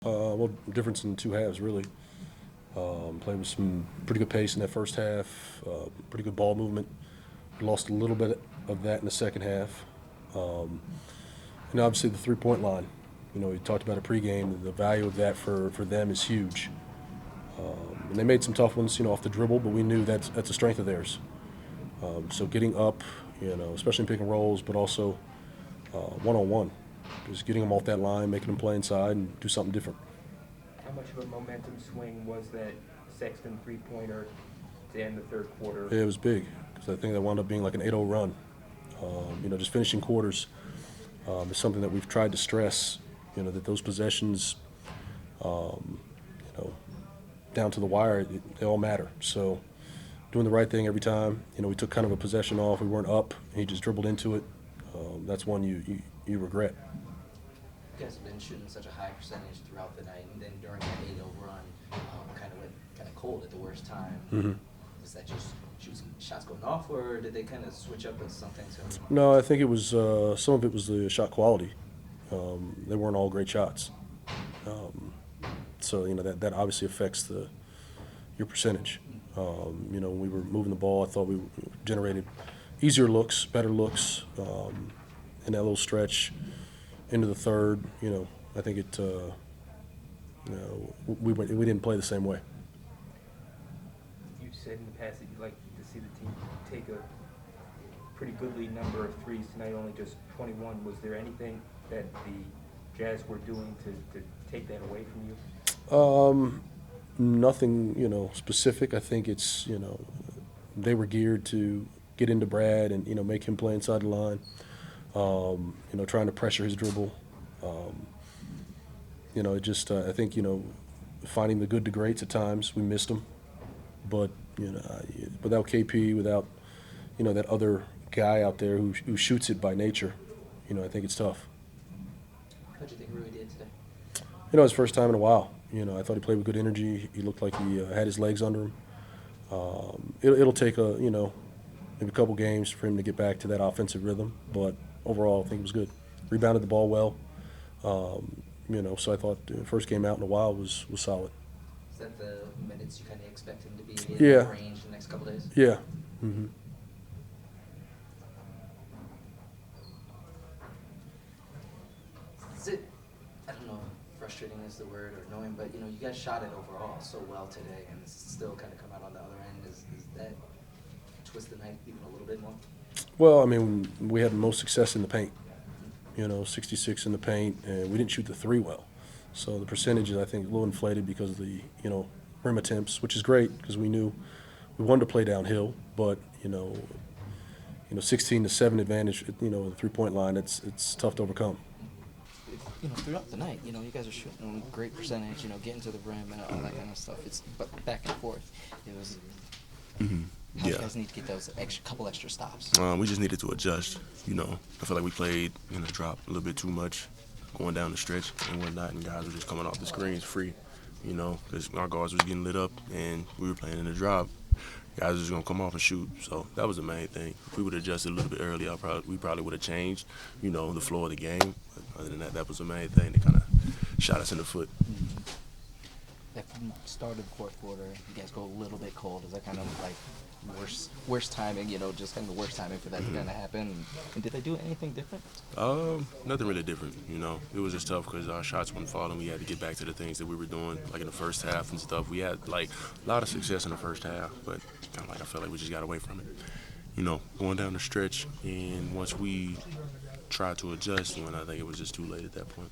Well, difference in two halves, really. Played with some pretty good pace in that first half, pretty good ball movement. Lost a little bit of that in the second half. And obviously the three-point line. You know, we talked about it pregame. The value of that for them is huge. And they made some tough ones, you know, off the dribble, but we knew that's a strength of theirs. So getting up, you know, especially in pick and rolls, but also one-on-one. Just getting them off that line, making them play inside and do something different. How much of a momentum swing was that Sexton three-pointer to end the third quarter? Yeah, it was big, because I think that wound up being like an 8-0 run. You know, just finishing quarters is something that we've tried to stress, you know, that those possessions, you know, down to the wire, they all matter. So doing the right thing every time. You know, we took kind of a possession off. We weren't up, and he just dribbled into it. That's one you regret. You guys have been shooting such a high percentage throughout the night, and then during that 8-0 run, kind of went kind of cold at the worst time. Mm-hmm. Is that just shots going off, or did they kind of switch up with something? No, I think it was some of it was the shot quality. They weren't all great shots. So you know that obviously affects your percentage. You know, when we were moving the ball, I thought we generated easier looks, better looks in that little stretch into the third. You know, I think it. You know, we didn't play the same way. You've said in the past that you'd like to see the team take a pretty goodly number of threes tonight, only just 21. Was there anything that the Jazz were doing to take that away from you? Nothing, you know, specific. I think it's, you know, they were geared to get into Brad and, you know, make him play inside the line. You know, trying to pressure his dribble. You know, it just, I think, you know, finding the good to greats at times, we missed them. But, you know, without KP, without, you know, that other guy out there who shoots it by nature, you know, I think it's tough. How do you think Rui did today? You know, his first time in a while. You know, I thought he played with good energy. He looked like he had his legs under him. It'll take you know, maybe a couple games for him to get back to that offensive rhythm. But overall, I think it was good. Rebounded the ball well. You know, so I thought the first game out in a while was solid. Is that the minutes you kind of expect him to be in Yeah. that range the next couple days? Yeah. Mm-hmm. Is it, I don't know, frustrating is the word, or annoying, but, you know, you guys shot it overall so well today, and it's still kind of come out on the other end. Is that twist the knife even a little bit more? Well, I mean, we had the most success in the paint. You know, 66 in the paint, and we didn't shoot the three well. So the percentage is, I think, a little inflated because of the, you know, rim attempts, which is great because we knew we wanted to play downhill, but, you know, 16-7 advantage, you know, the three-point line, it's tough to overcome. You know, throughout the night, you know, you guys are shooting a great percentage, you know, getting to the rim and all that kind of stuff. It's but back and forth. It was. Mm-hmm. How do you guys need to get those couple extra stops? We just needed to adjust. You know, I feel like we played in the drop a little bit too much, going down the stretch and whatnot, and guys were just coming off the screens free. You know, because our guards was getting lit up and we were playing in the drop. Guys were just gonna come off and shoot. So that was the main thing. If we would have adjusted a little bit earlier, we probably would have changed, you know, the flow of the game. But other than that, that was the main thing that kind of shot us in the foot. Mm-hmm. At the start of the fourth quarter, you guys go a little bit cold. Is that kind of like worst timing, you know, just kind of the worst timing for that to kind of happen? And did they do anything different? Nothing really different, you know. It was just tough because our shots weren't falling. We had to get back to the things that we were doing, like in the first half and stuff. We had, like, a lot of success in the first half, but kind of like I felt like we just got away from it. You know, going down the stretch, and once we tried to adjust, you know, I think it was just too late at that point.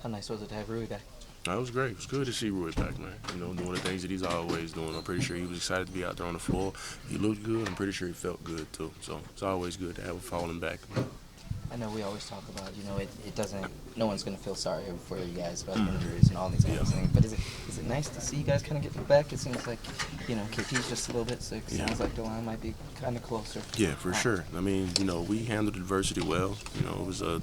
How nice was it to have Rui back? It was great. It was good to see Rui back, man. You know, doing the things that he's always doing. I'm pretty sure he was excited to be out there on the floor. He looked good. I'm pretty sure he felt good, too. So it's always good to have him falling back. I know we always talk about, you know, it doesn't, no one's going to feel sorry for you guys about injuries and all these kind of things. But is it nice to see you guys kind of getting back? It seems like, you know, KP's just a little bit sick. Sounds like the line might be kind of closer. Yeah, for sure. I mean, you know, we handled adversity well. You know, it was a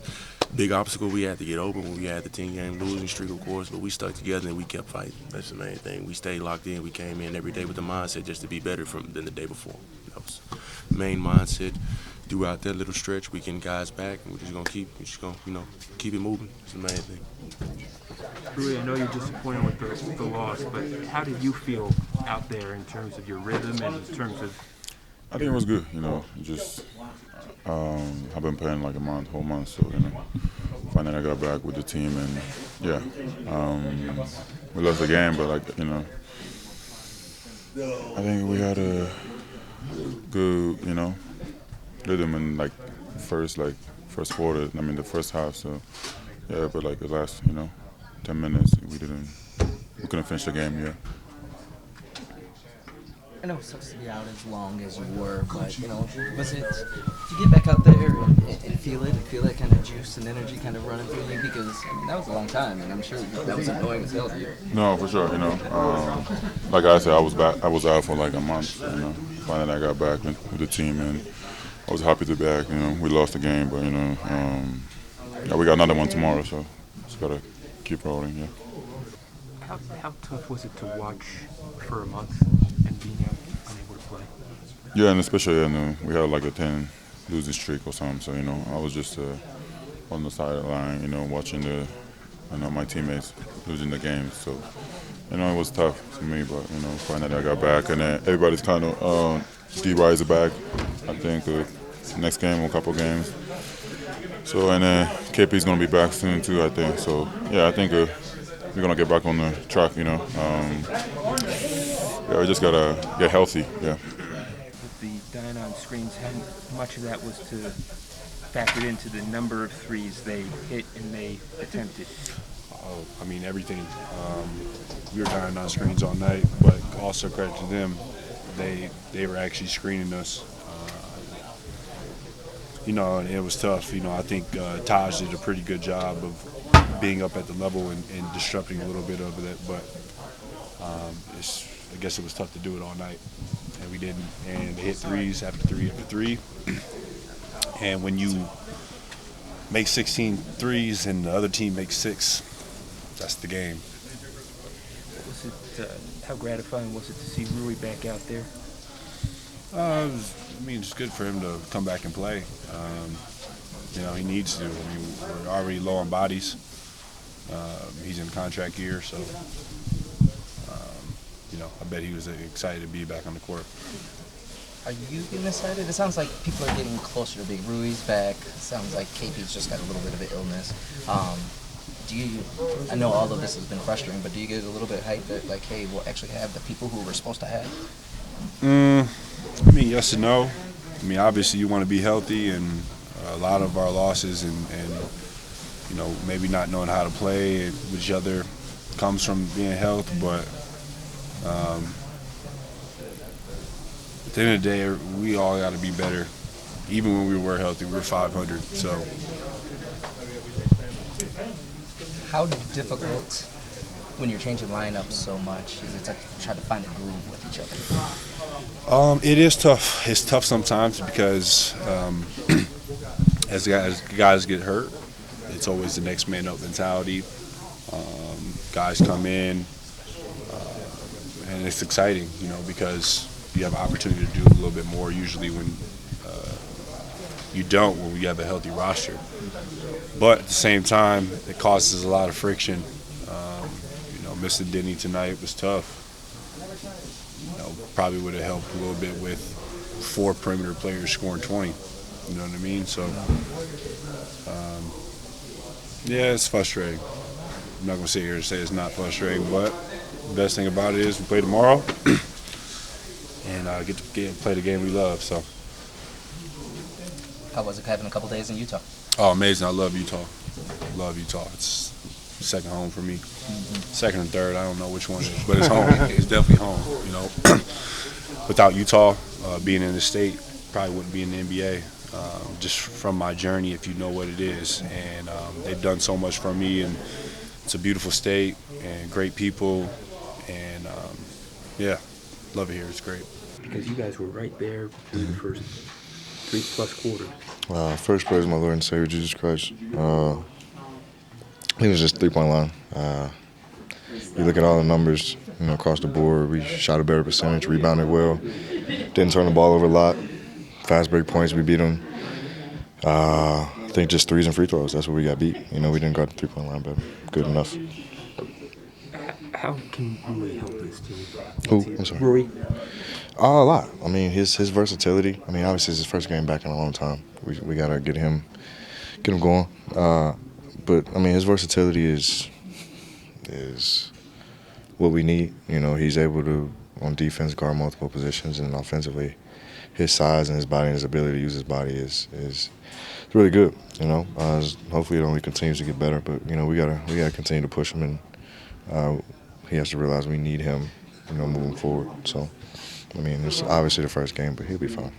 big obstacle we had to get over when we had the 10-game losing streak, of course, but we stuck together and we kept fighting. That's the main thing. We stayed locked in. We came in every day with the mindset just to be better than the day before. That was the main mindset. throughout that little stretch, we getting guys back, and we're just gonna keep it moving. It's the main thing. Rui, I know you're disappointed with the loss, but how did you feel out there in terms of your rhythm and in terms of? I think it was good, just I've been playing like a whole month, so, finally I got back with the team, and yeah, we lost the game, but I think we had a good, rhythm in first quarter, the first half, so yeah, but the last, 10 minutes, we couldn't finish the game, yeah. I know it sucks to be out as long as you were, but was it? Did you get back out there and feel that kind of juice and energy kind of running through you? Because that was a long time, and I'm sure that was annoying as hell to you. No, for sure. Like I said, I was out for a month. Finally I got back with the team, and I was happy to be back. We lost the game, but yeah, we got another one tomorrow, so just gotta keep rolling. Yeah. How tough was it to watch for a month and being unable to play? Yeah, and especially we had a 10 losing streak or something. So I was just on the sideline, watching my teammates losing the game. So it was tough for me, but finally I got back, and then everybody's kind of 𝗙𝗢𝗟𝗡𝗧𝗏 back. I think next game or a couple games. So and then KP's gonna be back soon too. I think so. Yeah, I think we're gonna get back on the track. Yeah, we just gotta get healthy. Yeah. With the dying on screens, how much of that was to factor into the number of threes they hit and they attempted? Everything. We were dying on screens all night, but also credit to them. They were actually screening us. And it was tough. I think 𝗙𝗢𝗟𝗡 did a pretty good job of being up at the level and disrupting a little bit of it, but I guess it was tough to do it all night, and we didn't. And they hit threes after three after three. And when you make 16 threes and the other team makes 6, that's the game. Was it? How gratifying was it to see Rui back out there? It's good for him to come back and play. He needs to. We're already low on bodies. He's in contract year, so I bet he was excited to be back on the court. Are you getting excited? It sounds like people are getting closer to being Rui's back. It sounds like KP's just got a little bit of an illness. I know all of this has been frustrating, but do you get a little bit hyped that hey, we'll actually have the people who we're supposed to have? Yes and no. Obviously you want to be healthy, and a lot of our losses and maybe not knowing how to play with each other comes from being healthy, but at the end of the day, we all got to be better. Even when we were healthy, we were 500, so. How difficult, when you're changing lineups so much, is it to try to find a groove with each other? It is tough. It's tough sometimes because as guys get hurt, it's always the next man up mentality. Guys come in, and it's exciting, because you have an opportunity to do a little bit more usually when you don't when we have a healthy roster. But at the same time, it causes a lot of friction. Missing Denny tonight was tough. Probably would have helped a little bit with 4 perimeter players scoring 20. You know what I mean? So, yeah, it's frustrating. I'm not going to sit here and say it's not frustrating, but the best thing about it is we play tomorrow and get to play the game we love. So. How was it having a couple days in Utah? Oh, amazing. I love Utah. It's second home for me. Second and third, I don't know which one it is, but it's home. It's definitely home, Without Utah, being in the state, probably wouldn't be in the NBA. Just from my journey, if you know what it is. And they've done so much for me, and it's a beautiful state and great people. And, yeah, love it here. It's great. Because you guys were right there through the first 3+ quarters. First praise my Lord and Savior Jesus Christ. I think it was just 3-point line. You look at all the numbers, across the board. We shot a better percentage, rebounded well, didn't turn the ball over a lot, fast break points, we beat them. I think just threes and free throws. That's what we got beat. You know, we didn't guard the three-point line, but good enough. How can Rui help this team? Who? I'm sorry. Rui. A lot. I mean, his versatility. I mean, obviously it's his first game back in a long time. We gotta get him going. But I mean, his versatility is what we need. You know, he's able to on defense guard multiple positions, and offensively, his size and his body and his ability to use his body is really good. You know, hopefully it only continues to get better. But you know, we gotta continue to push him, and he has to realize we need him. You know, moving forward. So. I mean, it's obviously the first game, but he'll be fine.